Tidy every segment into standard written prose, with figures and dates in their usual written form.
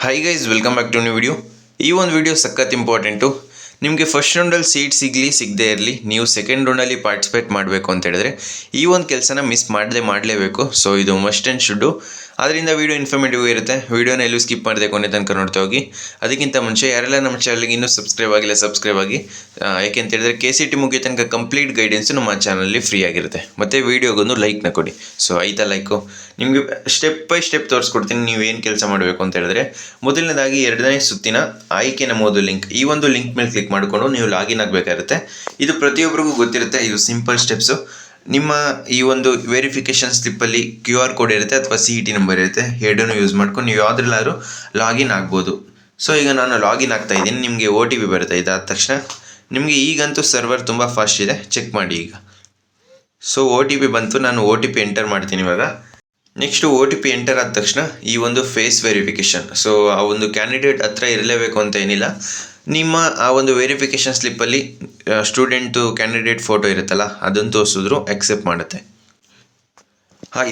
Hi guys, welcome back to new video. ಈ ಒಂದು video ಸಖತ್ ಇಂಪಾರ್ಟೆಂಟು. ನಿಮಗೆ ಫಸ್ಟ್ ರೌಂಡಲ್ಲಿ ಸೀಟ್ ಸಿಗದೇ ಇರಲಿ, ನೀವು ಸೆಕೆಂಡ್ ರೌಂಡಲ್ಲಿ ಪಾರ್ಟಿಸಿಪೇಟ್ ಮಾಡಬೇಕು ಅಂತ ಹೇಳಿದ್ರೆ ಈ ಒಂದು ಕೆಲಸನ ಮಿಸ್ ಮಾಡಲೇಬೇಕು. ಸೊ ಇದು ಮಸ್ಟ್ ಆ್ಯಂಡ್ ಶುಡ್ಡು. ಅದರಿಂದ ವೀಡಿಯೋ ಇನ್ಫಾರ್ಮೇಟಿವ್ ಇರುತ್ತೆ. ವೀಡಿಯೋನ ಎಲ್ಲೂ ಸ್ಕಿಪ್ ಮಾಡದೆ ಕೊನೆ ತನಕ ನೋಡ್ತಾ ಹೋಗಿ. ಅದಕ್ಕಿಂತ ಮುಂಚೆ ಯಾರೆಲ್ಲ ನಮ್ಮ ಚಾನಲ್ಗೆ ಇನ್ನೂ ಸಬ್ಸ್ಕ್ರೈಬ್ ಆಗಿ. ಯಾಕೆ ಅಂತ ಹೇಳಿದ್ರೆ KCT ಮುಗಿಯೋ ತನಕ ಕಂಪ್ಲೀಟ್ ಗೈಡೆನ್ಸು ನಮ್ಮ ಚಾನಲಲ್ಲಿ ಫ್ರೀ ಆಗಿರುತ್ತೆ. ಮತ್ತು ವೀಡಿಯೋಗೊಂದು ಲೈಕ್ನ ಕೊಡಿ. ಸೊ ಆಯ್ತಾ ಲೈಕು? ನಿಮಗೆ ಸ್ಟೆಪ್ ಬೈ ಸ್ಟೆಪ್ ತೋರಿಸ್ಕೊಡ್ತೀನಿ ನೀವು ಏನು ಕೆಲಸ ಮಾಡಬೇಕು ಅಂತ ಹೇಳಿದ್ರೆ. ಮೊದಲನೇದಾಗಿ 2ನೇ ಸುತ್ತಿನ ಆಯ್ಕೆ ನಮೂದು ಲಿಂಕ್, ಈ ಒಂದು ಲಿಂಕ್ ಮೇಲೆ ಕ್ಲಿಕ್ ಮಾಡಿಕೊಂಡು ನೀವು ಲಾಗಿನ್ ಆಗಬೇಕಾಗುತ್ತೆ. ಇದು ಪ್ರತಿಯೊಬ್ಬರಿಗೂ ಗೊತ್ತಿರುತ್ತೆ. ಇದು ಸಿಂಪಲ್ ಸ್ಟೆಪ್ಸು. ನಿಮ್ಮ ಈ ಒಂದು ವೆರಿಫಿಕೇಷನ್ ಸ್ಲಿಪ್ಪಲ್ಲಿ QR ಕೋಡ್ ಇರುತ್ತೆ ಅಥವಾ CET ನಂಬರ್ ಇರುತ್ತೆ. ಎರಡನ್ನೂ ಯೂಸ್ ಮಾಡ್ಕೊಂಡು ನೀವು ಯಾವುದ್ರಲ್ಲಾದ್ರೂ ಲಾಗಿನ್ ಆಗ್ಬೋದು. ಸೊ ಈಗ ನಾನು ಲಾಗಿನ್ ಆಗ್ತಾ ಇದ್ದೀನಿ. ನಿಮಗೆ OTP ಬರುತ್ತೆ. ಇದಾದ ತಕ್ಷಣ ನಿಮಗೆ ಈಗಂತೂ ಸರ್ವರ್ ತುಂಬ ಫಾಸ್ಟ್ ಇದೆ, ಚೆಕ್ ಮಾಡಿ ಈಗ. ಸೊ OTP ಬಂತು, ನಾನು OTP ಎಂಟರ್ ಮಾಡ್ತೀನಿ ಇವಾಗ. ನೆಕ್ಸ್ಟು OTP ಎಂಟರ್ ಆದ ತಕ್ಷಣ ಈ ಒಂದು ಫೇಸ್ ವೆರಿಫಿಕೇಷನ್. ಸೊ ಆ ಒಂದು ಕ್ಯಾಂಡಿಡೇಟ್ ಹತ್ರ ಇರಲೇಬೇಕು ಅಂತ ಏನಿಲ್ಲ. ನಿಮ್ಮ ಆ ಒಂದು ವೆರಿಫಿಕೇಷನ್ ಸ್ಲಿಪ್ಪಲ್ಲಿ ಸ್ಟೂಡೆಂಟು ಕ್ಯಾಂಡಿಡೇಟ್ ಫೋಟೋ ಇರುತ್ತಲ್ಲ, ಅದನ್ನು ತೋರಿಸಿದ್ರು ಅಕ್ಸೆಪ್ಟ್ ಮಾಡುತ್ತೆ.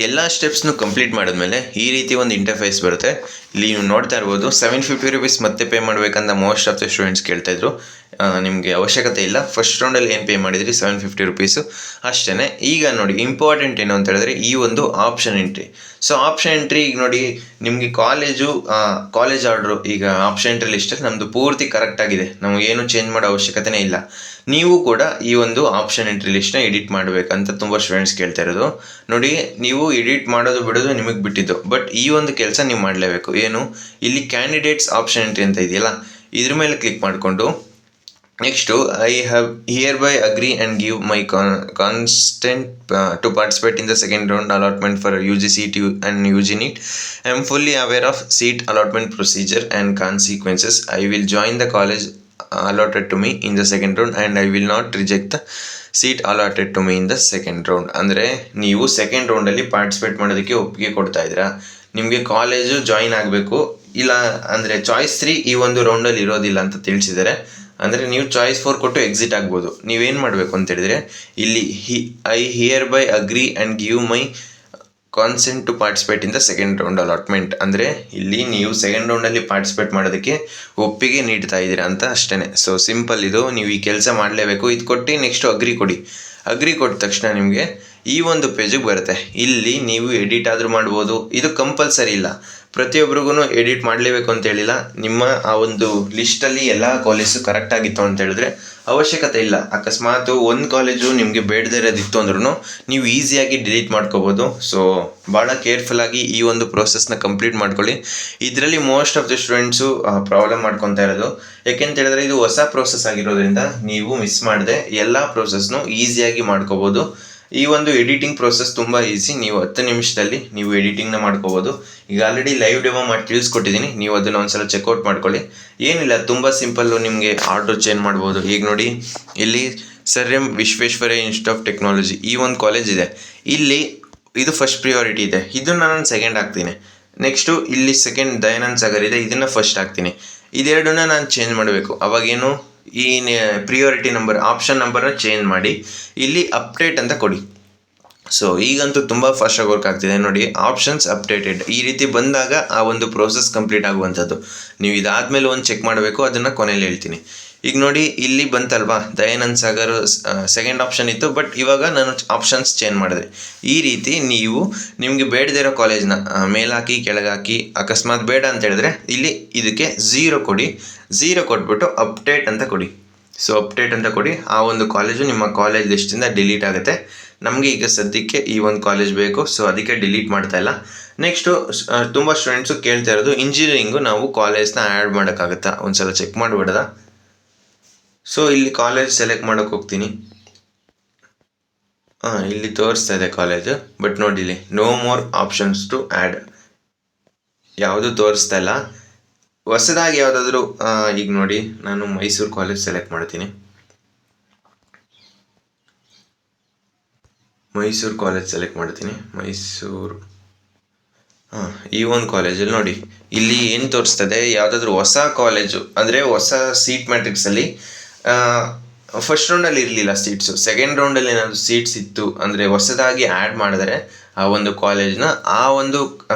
ಎಲ್ಲ ಸ್ಟೆಪ್ಸ್ನು ಕಂಪ್ಲೀಟ್ ಮಾಡಿದ್ಮೇಲೆ ಈ ರೀತಿ ಒಂದು ಇಂಟರ್ಫೇಸ್ ಬರುತ್ತೆ. ಇಲ್ಲಿ ನೀವು ನೋಡ್ತಾ ಇರ್ಬೋದು, 750 ರುಪೀಸ್ ಮತ್ತೆ ಪೇ ಮಾಡಬೇಕಂತ ಮೋಸ್ಟ್ ಆಫ್ ದ ಸ್ಟೂಡೆಂಟ್ಸ್ ಕೇಳ್ತಾಯಿದ್ರು. ನಿಮಗೆ ಅವಶ್ಯಕತೆ ಇಲ್ಲ. ಫಸ್ಟ್ ರೌಂಡಲ್ಲಿ ಏನು ಪೇ ಮಾಡಿದ್ರಿ 750 ರುಪೀಸು ಅಷ್ಟೇ. ಈಗ ನೋಡಿ ಇಂಪಾರ್ಟೆಂಟ್ ಏನು ಅಂತ ಹೇಳಿದ್ರೆ ಈ ಒಂದು option entry. So option entry ಈಗ ನೋಡಿ, ನಿಮಗೆ ಕಾಲೇಜ್ ಆರ್ಡ್ರು ಈಗ ಆಪ್ಷನ್ ಎಂಟ್ರಿ ಲಿಸ್ಟಲ್ಲಿ ನಮ್ಮದು ಪೂರ್ತಿ ಕರೆಕ್ಟಾಗಿದೆ. ನಮಗೇನು ಚೇಂಜ್ ಮಾಡೋ ಅವಶ್ಯಕತೆನೇ ಇಲ್ಲ. ನೀವು ಕೂಡ ಈ ಒಂದು ಆಪ್ಷನ್ ಎಂಟ್ರಿ ಲಿಸ್ಟ್ನ ಎಡಿಟ್ ಮಾಡಬೇಕಂತ ತುಂಬ ಸ್ಟೂಡೆಂಟ್ಸ್ ಕೇಳ್ತಾ ಇರೋದು. ನೋಡಿ, ನೀವು ಎಡಿಟ್ ಮಾಡೋದು ಬಿಡೋದು ನಿಮಗೆ ಬಿಟ್ಟಿದ್ದು, ಬಟ್ ಈ ಒಂದು ಕೆಲಸ ನೀವು ಮಾಡಲೇಬೇಕು. ಏನು, ಇಲ್ಲಿ ಕ್ಯಾಂಡಿಡೇಟ್ಸ್ ಆಪ್ಷನ್ ಎಂಟ್ರಿ ಅಂತ ಇದೆಯಲ್ಲ, ಇದ್ರ ಮೇಲೆ ಕ್ಲಿಕ್ ಮಾಡಿಕೊಂಡು next I have hereby agree and give my constant to participate in the second round allotment for UG CET and UG NEET. I am fully aware of seat allotment procedure and consequences. I will join the college allotted to me in the second round and I will not reject the seat allotted to me in the second round. ಅಂದರೆ ನೀವು second ರೌಂಡಲ್ಲಿ participate ಮಾಡೋದಕ್ಕೆ ಒಪ್ಪಿಗೆ ಕೊಡ್ತಾ ಇದ್ದೀರಾ. ನಿಮಗೆ college join ಆಗಬೇಕು, ಇಲ್ಲ ಅಂದರೆ ಚಾಯ್ಸ್ 3 ಈ ಒಂದು ರೌಂಡಲ್ಲಿ ಇರೋದಿಲ್ಲ ಅಂತ ತಿಳಿಸಿದ್ದಾರೆ. ಅಂದರೆ ನೀವು ಚಾಯ್ಸ್ 4 ಕೊಟ್ಟು ಎಕ್ಸಿಟ್ ಆಗ್ಬೋದು. ನೀವೇನು ಮಾಡಬೇಕು ಅಂತ ಹೇಳಿದರೆ ಇಲ್ಲಿ I hereby agree and give my consent to participate in the second round allotment. ಅಂದರೆ ಇಲ್ಲಿ ನೀವು ಸೆಕೆಂಡ್ ರೌಂಡಲ್ಲಿ ಪಾರ್ಟಿಸಿಪೇಟ್ ಮಾಡೋದಕ್ಕೆ ಒಪ್ಪಿಗೆ ನೀಡ್ತಾ ಇದ್ದೀರಾ ಅಂತ ಅಷ್ಟೇ. ಸೊ ಸಿಂಪಲ್ ಇದು. ನೀವು ಈ ಕೆಲಸ ಮಾಡಲೇಬೇಕು. ಇದು ಕೊಟ್ಟು ನೆಕ್ಸ್ಟು ಅಗ್ರಿ ಕೊಡಿ. ಅಗ್ರಿ ಕೊಟ್ಟ ತಕ್ಷಣ ನಿಮಗೆ ಈ ಒಂದು ಪೇಜಿಗೆ ಬರುತ್ತೆ. ಇಲ್ಲಿ ನೀವು ಎಡಿಟ್ ಆದರೂ ಮಾಡ್ಬೋದು. ಇದು ಕಂಪಲ್ಸರಿ ಇಲ್ಲ, ಪ್ರತಿಯೊಬ್ಬರಿಗೂ ಎಡಿಟ್ ಮಾಡಲೇಬೇಕು ಅಂತ ಹೇಳಿಲ್ಲ. ನಿಮ್ಮ ಆ ಒಂದು ಲಿಸ್ಟಲ್ಲಿ ಎಲ್ಲ ಕಾಲೇಜು ಕರೆಕ್ಟಾಗಿತ್ತು ಅಂತ ಹೇಳಿದ್ರೆ ಅವಶ್ಯಕತೆ ಇಲ್ಲ. ಅಕಸ್ಮಾತ್ ಒಂದು ಕಾಲೇಜು ನಿಮಗೆ ಬೇಡದೇ ಇರೋದಿತ್ತು ಅಂದ್ರೂ ನೀವು ಈಸಿಯಾಗಿ ಡಿಲೀಟ್ ಮಾಡ್ಕೋಬೋದು. ಸೊ ಭಾಳ ಕೇರ್ಫುಲ್ಲಾಗಿ ಈ ಒಂದು ಪ್ರೋಸೆಸ್ನ ಕಂಪ್ಲೀಟ್ ಮಾಡ್ಕೊಳ್ಳಿ. ಇದರಲ್ಲಿ most of the students problem ಮಾಡ್ಕೊತಾ ಇರೋದು. ಯಾಕೆಂತ ಹೇಳಿದ್ರೆ ಇದು ಹೊಸ ಪ್ರೋಸೆಸ್ ಆಗಿರೋದ್ರಿಂದ ನೀವು ಮಿಸ್ ಮಾಡದೆ ಎಲ್ಲ ಪ್ರೋಸೆಸ್ನು ಈಸಿಯಾಗಿ ಮಾಡ್ಕೋಬೋದು. ಈ ಒಂದು ಎಡಿಟಿಂಗ್ ಪ್ರೋಸೆಸ್ ತುಂಬ ಈಸಿ. ನೀವು 10 ನಿಮಿಷದಲ್ಲಿ ನೀವು ಎಡಿಟಿಂಗ್ನ ಮಾಡ್ಕೋಬೋದು. ಈಗ ಆಲ್ರೆಡಿ ಲೈವ್ ಡೆಮೋ ಮಾಡಿ ತಿಳಿಸ್ಕೊಟ್ಟಿದ್ದೀನಿ, ನೀವು ಅದನ್ನು ಒಂದ್ಸಲ ಚೆಕ್ಔಟ್ ಮಾಡ್ಕೊಳ್ಳಿ. ಏನಿಲ್ಲ, ತುಂಬ ಸಿಂಪಲ್ಲು. ನಿಮಗೆ ಆರ್ಡರ್ ಚೇಂಜ್ ಮಾಡ್ಬೋದು. ಈಗ ನೋಡಿ, ಇಲ್ಲಿ sir M Visvesvaraya institute of technology ಈ ಒಂದು ಕಾಲೇಜ್ ಇದೆ. ಇಲ್ಲಿ ಇದು ಫಸ್ಟ್ ಪ್ರಿಯಾರಿಟಿ ಇದೆ, ಇದನ್ನು ನಾನು ಸೆಕೆಂಡ್ ಹಾಕ್ತೀನಿ. ನೆಕ್ಸ್ಟು ಇಲ್ಲಿ ಸೆಕೆಂಡ್ ದಯಾನಂದ್ ಸಾಗರ್ ಇದೆ, ಇದನ್ನು ಫಸ್ಟ್ ಹಾಕ್ತೀನಿ. ಇದೆರಡನ್ನ ನಾನು ಚೇಂಜ್ ಮಾಡಬೇಕು. ಅವಾಗೇನು, ಈ ಪ್ರಿಯಾರಿಟಿ ನಂಬರ್ ಆಪ್ಷನ್ ನಂಬರ್ನ ಚೇಂಜ್ ಮಾಡಿ ಇಲ್ಲಿ ಅಪ್ಡೇಟ್ ಅಂತ ಕೊಡಿ. ಸೊ ಈಗಂತೂ ತುಂಬ ಫಾಸ್ಟಾಗಿ ವರ್ಕ್ ಆಗ್ತಿದೆ ನೋಡಿ. ಆಪ್ಷನ್ಸ್ ಅಪ್ಡೇಟೆಡ್ ಈ ರೀತಿ ಬಂದಾಗ ಆ ಒಂದು ಪ್ರೋಸೆಸ್ ಕಂಪ್ಲೀಟ್ ಆಗುವಂಥದ್ದು. ನೀವು ಇದಾದಮೇಲೆ ಒಂದು ಚೆಕ್ ಮಾಡಬೇಕು, ಅದನ್ನು ಕೊನೆಯಲ್ಲಿ ಹೇಳ್ತೀನಿ. ಈಗ ನೋಡಿ, ಇಲ್ಲಿ ಬಂತಲ್ವಾ, ದಯಾನಂದ್ ಸಾಗರ್ ಸೆಕೆಂಡ್ ಆಪ್ಷನ್ ಇತ್ತು, ಬಟ್ ಇವಾಗ ನಾನು ಆಪ್ಷನ್ಸ್ ಚೇಂಜ್ ಮಾಡಿದೆ. ಈ ರೀತಿ ನೀವು ನಿಮಗೆ ಬೇಡದೇ ಇರೋ ಕಾಲೇಜ್ನ ಮೇಲಾಕಿ ಕೆಳಗಾಕಿ, ಅಕಸ್ಮಾತ್ ಬೇಡ ಅಂತ ಹೇಳಿದ್ರೆ ಇಲ್ಲಿ ಇದಕ್ಕೆ 0 ಕೊಡಿ. 0 ಕೊಟ್ಬಿಟ್ಟು ಅಪ್ಡೇಟ್ ಅಂತ ಕೊಡಿ. ಸೊ ಅಪ್ಡೇಟ್ ಅಂತ ಕೊಡಿ. ಆ ಒಂದು ಕಾಲೇಜು ನಿಮ್ಮ ಕಾಲೇಜ್ ಲಿಸ್ಟಿಂದ ಡಿಲೀಟ್ ಆಗುತ್ತೆ. ನಮಗೆ ಈಗ ಸದ್ಯಕ್ಕೆ ಈ ಒಂದು ಕಾಲೇಜ್ ಬೇಕು, ಸೊ ಅದಕ್ಕೆ ಡಿಲೀಟ್ ಮಾಡ್ತಾ ಇಲ್ಲ. ನೆಕ್ಸ್ಟು ತುಂಬ ಸ್ಟೂಡೆಂಟ್ಸು ಕೇಳ್ತಾ ಇರೋದು, ಇಂಜಿನಿಯರಿಂಗು ನಾವು ಕಾಲೇಜ್ನ ಆ್ಯಡ್ ಮಾಡೋಕ್ಕಾಗುತ್ತಾ, ಒಂದು ಸಲ ಚೆಕ್ ಮಾಡಿಬಿಡೋದ. ಸೊ ಇಲ್ಲಿ ಕಾಲೇಜ್ ಸೆಲೆಕ್ಟ್ ಮಾಡೋಕ್ಕೆ ಹೋಗ್ತೀನಿ. ಇಲ್ಲಿ ತೋರಿಸ್ತಾ ಇದೆ ಕಾಲೇಜು, ಬಟ್ ನೋಡಿ ಇಲ್ಲಿ no more options to add, ಯಾವುದು ತೋರಿಸ್ತಾ ಇಲ್ಲ. ಹೊಸದಾಗಿ ಯಾವುದಾದ್ರೂ ಈಗ ನೋಡಿ, ನಾನು ಮೈಸೂರು ಕಾಲೇಜ್ ಸೆಲೆಕ್ಟ್ ಮಾಡ್ತೀನಿ. ಮೈಸೂರು ಈ ಒಂದು ಕಾಲೇಜಲ್ಲಿ ನೋಡಿ, ಇಲ್ಲಿ ಏನು ತೋರಿಸ್ತದೆ, ಯಾವುದಾದ್ರೂ ಹೊಸ ಕಾಲೇಜು ಅಂದರೆ ಹೊಸ ಸೀಟ್ ಮ್ಯಾಟ್ರಿಕ್ಸಲ್ಲಿ ಫಸ್ಟ್ ರೌಂಡಲ್ಲಿ ಇರಲಿಲ್ಲ ಸೀಟ್ಸು, ಸೆಕೆಂಡ್ ರೌಂಡಲ್ಲಿ ಏನಾದರೂ ಸೀಟ್ಸ್ ಇತ್ತು ಅಂದರೆ ಹೊಸದಾಗಿ ಆ್ಯಡ್ ಮಾಡಿದರೆ ಆ ಒಂದು ಕಾಲೇಜ್ನ ಆ ಒಂದು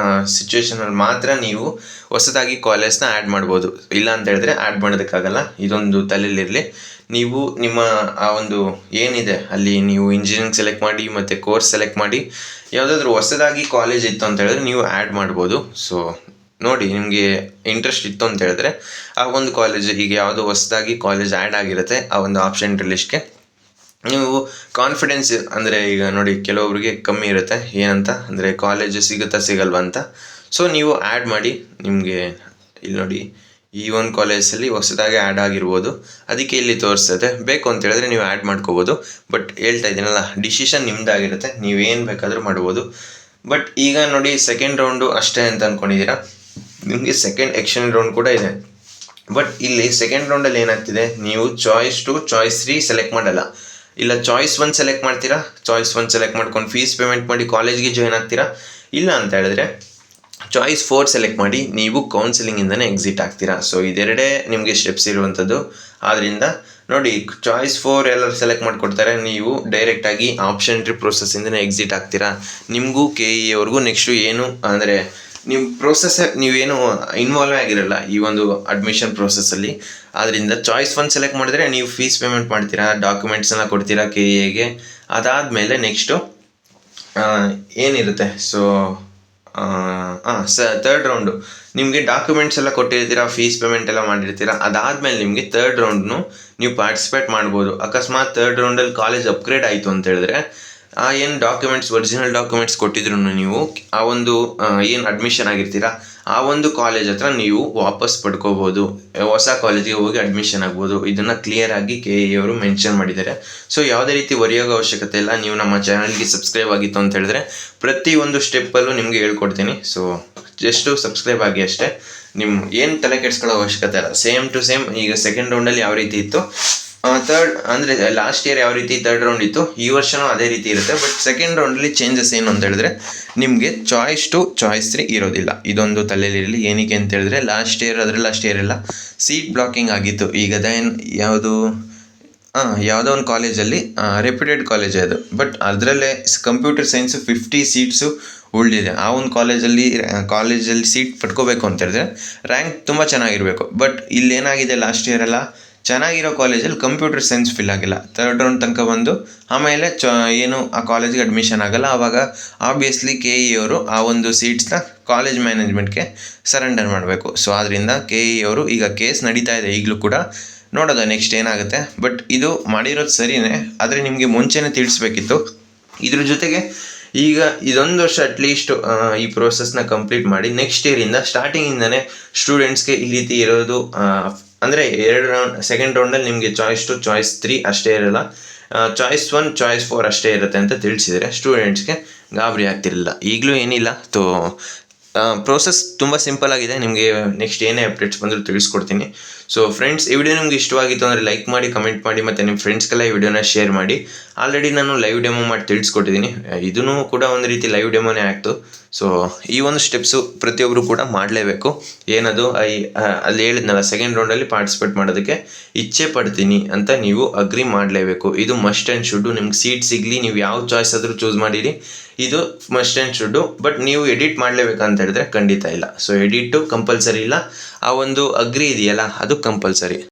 ಸಿಚುವೇಶನಲ್ಲಿ ಮಾತ್ರ ನೀವು ಹೊಸದಾಗಿ ಕಾಲೇಜ್ನ ಆ್ಯಡ್ ಮಾಡ್ಬೋದು. ಇಲ್ಲ ಅಂತ ಹೇಳಿದ್ರೆ ಆ್ಯಡ್ ಮಾಡೋದಕ್ಕಾಗಲ್ಲ. ಇದೊಂದು ತಲೆಯಲ್ಲಿರಲಿ. ನೀವು ನಿಮ್ಮ ಆ ಒಂದು ಏನಿದೆ ಅಲ್ಲಿ ನೀವು ಇಂಜಿನಿಯರಿಂಗ್ ಸೆಲೆಕ್ಟ್ ಮಾಡಿ ಮತ್ತು ಕೋರ್ಸ್ ಸೆಲೆಕ್ಟ್ ಮಾಡಿ ಯಾವುದಾದ್ರೂ ಹೊಸದಾಗಿ ಕಾಲೇಜ್ ಇತ್ತು ಅಂತ ಹೇಳಿದ್ರೆ ನೀವು ಆ್ಯಡ್ ಮಾಡ್ಬೋದು. ಸೊ ನೋಡಿ, ನಿಮಗೆ ಇಂಟ್ರೆಸ್ಟ್ ಇತ್ತು ಅಂತ ಹೇಳಿದ್ರೆ ಆ ಒಂದು ಕಾಲೇಜ್ ಈಗ ಯಾವುದೋ ಹೊಸದಾಗಿ ಕಾಲೇಜ್ ಆ್ಯಡ್ ಆಗಿರುತ್ತೆ ಆ ಒಂದು ಆಪ್ಷನ್ ಲಿಸ್ಟ್ಗೆ, ನೀವು ಕಾನ್ಫಿಡೆನ್ಸ್ ಅಂದರೆ ಈಗ ನೋಡಿ ಕೆಲವೊಬ್ರಿಗೆ ಕಮ್ಮಿ ಇರುತ್ತೆ, ಏನಂತ ಅಂದರೆ ಕಾಲೇಜು ಸಿಗುತ್ತಾ ಸಿಗಲ್ವಾ ಅಂತ. ಸೊ ನೀವು ಆ್ಯಡ್ ಮಾಡಿ. ನಿಮಗೆ ಇಲ್ಲಿ ನೋಡಿ ಈ ಒಂದು ಕಾಲೇಜಲ್ಲಿ ಹೊಸದಾಗಿ ಆ್ಯಡ್ ಆಗಿರ್ಬೋದು, ಅದಕ್ಕೆ ಇಲ್ಲಿ ತೋರಿಸ್ತದೆ. ಬೇಕು ಅಂತ ಹೇಳಿದ್ರೆ ನೀವು ಆ್ಯಡ್ ಮಾಡ್ಕೋಬೋದು. ಬಟ್ ಹೇಳ್ತಾ ಇದ್ದೀನಲ್ಲ, ಡಿಸಿಷನ್ ನಿಮ್ಮದಾಗಿರುತ್ತೆ, ನೀವೇನು ಬೇಕಾದರೂ ಮಾಡ್ಬೋದು. ಬಟ್ ಈಗ ನೋಡಿ ಸೆಕೆಂಡ್ ರೌಂಡು ಅಷ್ಟೇ ಅಂತ ಅಂದ್ಕೊಂಡಿದ್ದೀರಾ, ನಿಮಗೆ ಸೆಕೆಂಡ್ ಎಕ್ಷನ್ ರೌಂಡ್ ಕೂಡ ಇದೆ. ಬಟ್ ಇಲ್ಲಿ ಸೆಕೆಂಡ್ ರೌಂಡಲ್ಲಿ ಏನಾಗ್ತಿದೆ, ನೀವು ಚಾಯ್ಸ್ 2 ಚಾಯ್ಸ್ 3 ಸೆಲೆಕ್ಟ್ ಮಾಡಲ್ಲ. ಇಲ್ಲ ಚಾಯ್ಸ್ 1 ಸೆಲೆಕ್ಟ್ ಮಾಡ್ತೀರಾ, ಚಾಯ್ಸ್ 1 ಸೆಲೆಕ್ಟ್ ಮಾಡ್ಕೊಂಡು ಫೀಸ್ ಪೇಮೆಂಟ್ ಮಾಡಿ ಕಾಲೇಜ್ಗೆ ಜಾಯ್ನ್ ಆಗ್ತೀರಾ. ಇಲ್ಲ ಅಂತ ಹೇಳಿದ್ರೆ ಚಾಯ್ಸ್ 4 ಸೆಲೆಕ್ಟ್ ಮಾಡಿ ನೀವು ಕೌನ್ಸಿಲಿಂಗಿಂದನೇ ಎಕ್ಸಿಟ್ ಆಗ್ತೀರಾ. ಸೊ ಇದೆರಡೇ ನಿಮಗೆ ಸ್ಟೆಪ್ಸ್ ಇರುವಂಥದ್ದು. ಆದ್ದರಿಂದ ನೋಡಿ, ಚಾಯ್ಸ್ 4 ಎಲ್ಲರೂ ಸೆಲೆಕ್ಟ್ ಮಾಡಿಕೊಡ್ತಾರೆ, ನೀವು ಡೈರೆಕ್ಟಾಗಿ ಆಪ್ಷನ್ ಟ್ರಿ ಪ್ರೊಸೆಸ್ಸಿಂದನೇ ಎಕ್ಸಿಟ್ ಆಗ್ತೀರಾ. ನಿಮಗೂ KE ಅವ್ರಿಗೂ ನೆಕ್ಸ್ಟು ಏನು ಅಂದರೆ ನಿಮ್ಮ ಪ್ರೋಸೆಸ್ ನೀವೇನು ಇನ್ವಾಲ್ವ್ ಆಗಿರಲ್ಲ ಈ ಒಂದು ಅಡ್ಮಿಷನ್ ಪ್ರೋಸೆಸ್ಸಲ್ಲಿ. ಆದ್ದರಿಂದ ಚಾಯ್ಸ್ 1 ಸೆಲೆಕ್ಟ್ ಮಾಡಿದ್ರೆ ನೀವು ಫೀಸ್ ಪೇಮೆಂಟ್ ಮಾಡ್ತೀರಾ, ಡಾಕ್ಯುಮೆಂಟ್ಸನ್ನು ಕೊಡ್ತೀರಾ KEಗೆ. ಅದಾದಮೇಲೆ ನೆಕ್ಸ್ಟು ಏನಿರುತ್ತೆ, ಸೊ ಥರ್ಡ್ ರೌಂಡು ನಿಮಗೆ ಡಾಕ್ಯುಮೆಂಟ್ಸ್ ಎಲ್ಲ ಕೊಟ್ಟಿರ್ತೀರಾ, ಫೀಸ್ ಪೇಮೆಂಟ್ ಎಲ್ಲ ಮಾಡಿರ್ತೀರಾ. ಅದಾದಮೇಲೆ ನಿಮಗೆ ಥರ್ಡ್ ರೌಂಡ್ನು ನೀವು ಪಾರ್ಟಿಸಿಪೇಟ್ ಮಾಡ್ಬೋದು. ಅಕಸ್ಮಾತ್ ಥರ್ಡ್ ರೌಂಡಲ್ಲಿ ಕಾಲೇಜ್ ಅಪ್ಗ್ರೇಡ್ ಆಯಿತು ಅಂತ ಹೇಳಿದ್ರೆ ಏನು ಡಾಕ್ಯುಮೆಂಟ್ಸ್ ಒರಿಜಿನಲ್ ಡಾಕ್ಯುಮೆಂಟ್ಸ್ ಕೊಟ್ಟಿದ್ರು ನೀವು ಆ ಒಂದು ಏನು ಅಡ್ಮಿಷನ್ ಆಗಿರ್ತೀರಾ ಆ ಒಂದು ಕಾಲೇಜ್ ಹತ್ರ ನೀವು ವಾಪಸ್ ಪಡ್ಕೋಬೋದು, ಹೊಸ ಕಾಲೇಜಿಗೆ ಹೋಗಿ ಅಡ್ಮಿಷನ್ ಆಗ್ಬೋದು. ಇದನ್ನು ಕ್ಲಿಯರಾಗಿ KE ಅವರು ಮೆನ್ಷನ್ ಮಾಡಿದ್ದಾರೆ. ಸೊ ಯಾವುದೇ ರೀತಿ ಹೊರೆಯೋಗೋ ಅವಶ್ಯಕತೆ ಇಲ್ಲ. ನೀವು ನಮ್ಮ ಚಾನಲ್ಗೆ ಸಬ್ಸ್ಕ್ರೈಬ್ ಆಗಿತ್ತು ಅಂತ ಹೇಳಿದ್ರೆ ಪ್ರತಿಯೊಂದು ಸ್ಟೆಪ್ಪಲ್ಲೂ ನಿಮಗೆ ಹೇಳ್ಕೊಡ್ತೀನಿ. ಸೊ ಜಸ್ಟು ಸಬ್ಸ್ಕ್ರೈಬ್ ಆಗಿ ಅಷ್ಟೇ, ನಿಮ್ಮ ಏನು ತಲೆ ಕೆಡಿಸ್ಕೊಳ್ಳೋ ಅವಶ್ಯಕತೆ ಇಲ್ಲ. ಸೇಮ್ ಟು ಸೇಮ್ ಈಗ ಸೆಕೆಂಡ್ ರೌಂಡಲ್ಲಿ ಯಾವ ರೀತಿ ಇತ್ತು, ಥರ್ಡ್ ಅಂದರೆ ಲಾಸ್ಟ್ ಇಯರ್ ಯಾವ ರೀತಿ ಥರ್ಡ್ ರೌಂಡ್ ಇತ್ತು, ಈ ವರ್ಷವೂ ಅದೇ ರೀತಿ ಇರುತ್ತೆ. ಬಟ್ ಸೆಕೆಂಡ್ ರೌಂಡಲ್ಲಿ ಚೇಂಜಸ್ ಏನು ಅಂತ ಹೇಳಿದ್ರೆ ನಿಮಗೆ ಚಾಯ್ಸ್ 2 ಚಾಯ್ಸ್ 3 ಇರೋದಿಲ್ಲ. ಇದೊಂದು ತಲೆಯಲ್ಲಿರಲಿ. ಏನಕ್ಕೆ ಅಂತ ಹೇಳಿದ್ರೆ ಲಾಸ್ಟ್ ಇಯರ್ ಎಲ್ಲ ಸೀಟ್ ಬ್ಲಾಕಿಂಗ್ ಆಗಿತ್ತು. ಈಗ ಯಾವುದೋ ಒಂದು ಕಾಲೇಜಲ್ಲಿ ರೆಪ್ಯೂಟೆಡ್ ಕಾಲೇಜ್ ಅದು, ಬಟ್ ಅದರಲ್ಲೇ ಕಂಪ್ಯೂಟರ್ ಸೈನ್ಸು 50 ಸೀಟ್ಸು ಉಳಿದಿದೆ. ಆ ಒಂದು ಕಾಲೇಜಲ್ಲಿ ಸೀಟ್ ಪಡ್ಕೋಬೇಕು ಅಂತ ಹೇಳಿದ್ರೆ ರ್ಯಾಂಕ್ ತುಂಬ ಚೆನ್ನಾಗಿರಬೇಕು. ಬಟ್ ಇಲ್ಲೇನಾಗಿದೆ, ಲಾಸ್ಟ್ ಇಯರೆಲ್ಲ ಚೆನ್ನಾಗಿರೋ ಕಾಲೇಜಲ್ಲಿ ಕಂಪ್ಯೂಟರ್ ಸೈನ್ಸ್ ಫಿಲ್ ಆಗಿಲ್ಲ. ಥರ್ಡ್ ರೌಂಡ್ ತನಕ ಬಂದು ಆಮೇಲೆ ಏನು ಆ ಕಾಲೇಜಿಗೆ ಅಡ್ಮಿಷನ್ ಆಗಲ್ಲ. ಆವಾಗ ಆಬ್ವಿಯಸ್ಲಿ KE ಅವರು ಆ ಒಂದು ಸೀಟ್ಸ್ನ ಕಾಲೇಜ್ ಮ್ಯಾನೇಜ್ಮೆಂಟ್ಗೆ ಸರೆಂಡರ್ ಮಾಡಬೇಕು. ಸೊ ಆದ್ದರಿಂದ KE ಅವರು ಈಗ ಕೇಸ್ ನಡೀತಾ ಇದೆ ಈಗಲೂ ಕೂಡ, ನೋಡೋದು ನೆಕ್ಸ್ಟ್ ಏನಾಗುತ್ತೆ. ಬಟ್ ಇದು ಮಾಡಿರೋದು ಸರಿಯೇ, ಆದರೆ ನಿಮಗೆ ಮುಂಚೆನೇ ತಿಳಿಸ್ಬೇಕಿತ್ತು. ಇದ್ರ ಜೊತೆಗೆ ಈಗ ಇದೊಂದು ವರ್ಷ ಅಟ್ಲೀಸ್ಟ್ ಈ ಪ್ರೋಸೆಸ್ನ ಕಂಪ್ಲೀಟ್ ಮಾಡಿ ನೆಕ್ಸ್ಟ್ ಇಯರಿಂದ ಸ್ಟಾರ್ಟಿಂಗಿಂದನೇ ಸ್ಟೂಡೆಂಟ್ಸ್ಗೆ ಈ ರೀತಿ ಇರೋದು ಅಂದರೆ ಸೆಕೆಂಡ್ ರೌಂಡಲ್ಲಿ ನಿಮಗೆ ಚಾಯ್ಸ್ 2 ಚಾಯ್ಸ್ 3 ಅಷ್ಟೇ ಇರಲ್ಲ, ಚಾಯ್ಸ್ 1 ಚಾಯ್ಸ್ 4 ಅಷ್ಟೇ ಇರುತ್ತೆ ಅಂತ ತಿಳಿಸಿದರೆ ಸ್ಟೂಡೆಂಟ್ಸ್ಗೆ ಗಾಬರಿ ಆಗ್ತಿರಲಿಲ್ಲ. ಈಗಲೂ ಏನಿಲ್ಲ. ಪ್ರೋಸೆಸ್ ತುಂಬ ಸಿಂಪಲ್ ಆಗಿದೆ. ನಿಮಗೆ ನೆಕ್ಸ್ಟ್ ಏನೇ ಅಪ್ಡೇಟ್ಸ್ ಬಂದರೂ ತಿಳಿಸ್ಕೊಡ್ತೀನಿ. ಸೊ ಫ್ರೆಂಡ್ಸ್, ಈ ವಿಡಿಯೋ ನಿಮ್ಗೆ ಇಷ್ಟವಾಗಿತ್ತು ಅಂದರೆ ಲೈಕ್ ಮಾಡಿ, ಕಮೆಂಟ್ ಮಾಡಿ, ಮತ್ತು ನಿಮ್ಮ ಫ್ರೆಂಡ್ಸ್ಗೆಲ್ಲ ಈ ವಿಡಿಯೋನ ಶೇರ್ ಮಾಡಿ. ಆಲ್ರೆಡಿ ನಾನು ಲೈವ್ ಡೆಮೋ ಮಾಡಿ ತಿಳಿಸ್ಕೊಟ್ಟಿದ್ದೀನಿ. ಇದೂ ಕೂಡ ಒಂದು ರೀತಿ ಲೈವ್ ಡೆಮೋನೇ ಆಗ್ತು. ಸೊ ಈ ಒಂದು ಸ್ಟೆಪ್ಸು ಪ್ರತಿಯೊಬ್ಬರು ಕೂಡ ಮಾಡಲೇಬೇಕು. ಏನದು ಅಲ್ಲಿ ಹೇಳಿದ್ನಲ್ಲ, ಸೆಕೆಂಡ್ ರೌಂಡಲ್ಲಿ ಪಾರ್ಟಿಸಿಪೇಟ್ ಮಾಡೋದಕ್ಕೆ ಇಚ್ಛೆ ಪಡ್ತೀನಿ ಅಂತ ನೀವು ಅಗ್ರಿ ಮಾಡಲೇಬೇಕು. ಇದು ಮಸ್ಟ್ ಆ್ಯಂಡ್ ಶುಡ್ಡು. ನಿಮ್ಗೆ ಸೀಟ್ ಸಿಗಲಿ, ನೀವು ಯಾವ ಚಾಯ್ಸ್ ಆದರೂ ಚೂಸ್ ಮಾಡಿರಿ, ಇದು ಮಸ್ಟ್ ಆ್ಯಂಡ್ ಶುಡ್ಡು. ಬಟ್ ನೀವು ಎಡಿಟ್ ಮಾಡಲೇಬೇಕಂತ ಹೇಳಿದ್ರೆ ಖಂಡಿತ ಇಲ್ಲ. ಸೊ ಎಡಿಟು ಕಂಪಲ್ಸರಿ ಇಲ್ಲ, ಆ ಒಂದು ಅಗ್ರಿ ಇದೆಯಲ್ಲ ಅದು ಕಂಪಲ್ಸರಿ.